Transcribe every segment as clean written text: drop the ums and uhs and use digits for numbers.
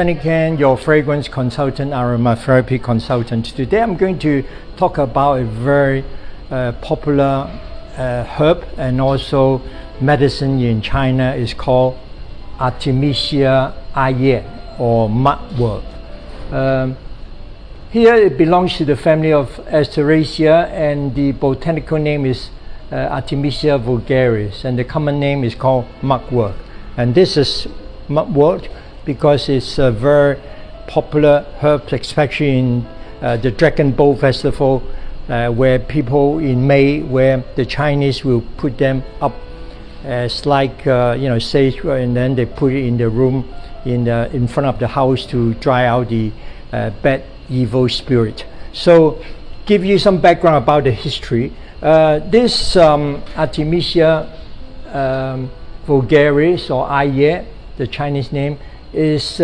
Again, your fragrance consultant, aromatherapy consultant. Today I'm going to talk about a very popular herb and also medicine in China. Is called Artemisia argyi or mugwort. Here it belongs to the family of Artemisia, and the botanical name is Artemisia vulgaris, and the common name is called mugwort. And this is mugwort because it's a very popular herb, especially in the Dragon Boat Festival, where people in May, where the Chinese will put them up as like sage, and then they put it in the room in front of the house to dry out the bad evil spirit. So give you some background about the history. This Artemisia vulgaris or argyi, the Chinese name, is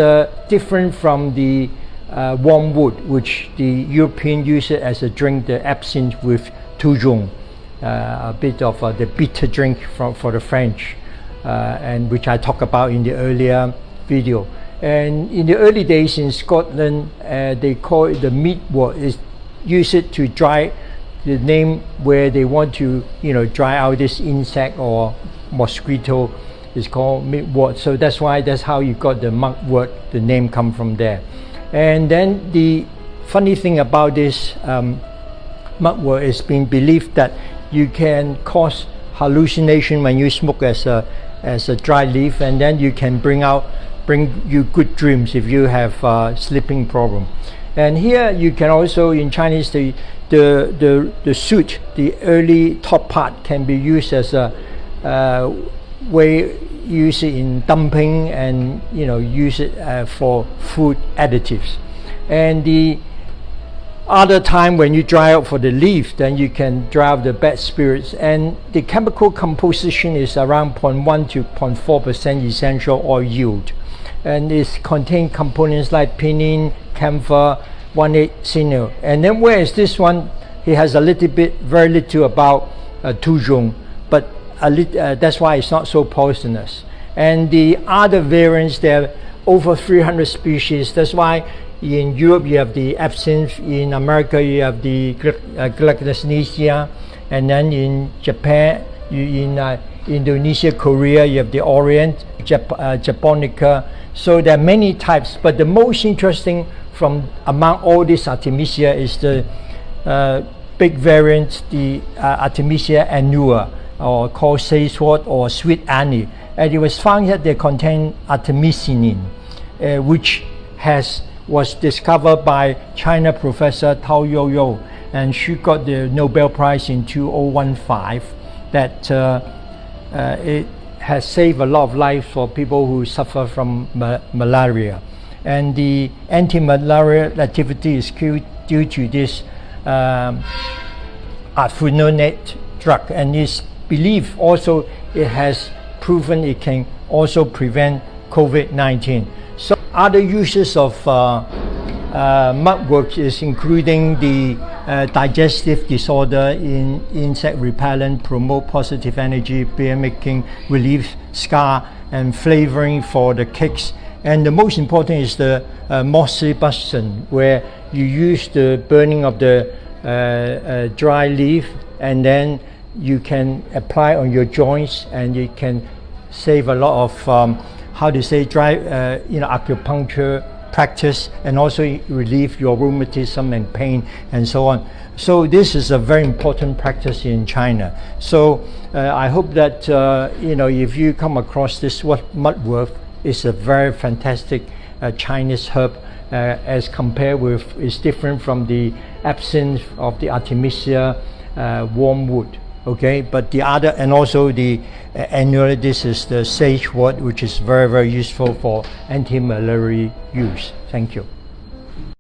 different from the wormwood, which the European use it as a drink, the absinthe with toujon, a bit of the bitter drink for the French, and which I talked about in the earlier video. And in the early days in Scotland, they call it the mugwort. Is use it to dry the name where they want to dry out this insect or mosquito. Is called mugwort. So that's how you got the mugwort. The name come from there. And then the funny thing about this mugwort is being believed that you can cause hallucination when you smoke as a dry leaf, and then you can bring you good dreams if you have sleeping problem. And here you can also, in Chinese, the shoot, the early top part, can be used as a way, use it in dumping, and use it for food additives. And the other time when you dry out for the leaf, then you can dry out the bad spirits. And the chemical composition is around 0.1 to 0.4% essential oil yield, and it contains components like pinene, camphor, 1,8-cinyl. And then whereas this one, it has a little bit, very little about toujon, but that's why it's not so poisonous. And the other variants, there are over 300 species. That's why in Europe you have the absinthe, in America you have the Artemisia, and then in Japan, in Indonesia, Korea, you have the Orient, Japonica. So there are many types, but the most interesting from among all these Artemisia is the big variant, the Artemisia annua, or called sagewort or sweet anise. And it was found that they contain artemisinin, which was discovered by China professor Tao Youyou, and she got the Nobel Prize in 2015. That it has saved a lot of lives for people who suffer from malaria, and the anti-malaria activity is due to this arfenonate drug, and it's believed also it has proven it can also prevent COVID-19. So other uses of mugwort is including the digestive disorder, in insect repellent, promote positive energy, beer making, relieve scar, and flavoring for the cakes. And the most important is the moxibustion, where you use the burning of the dry leaf, and then you can apply on your joints, and you can save a lot of acupuncture practice, and also relieve your rheumatism and pain and so on. So this is a very important practice in China. So I hope that if you come across this mugwort, it's a very fantastic Chinese herb, as compared with, it's different from the absinthe of the Artemisia wormwood. Okay, but the other, and also the annual, this is the sagewort, which is very, very useful for anti-malaria use. Thank you.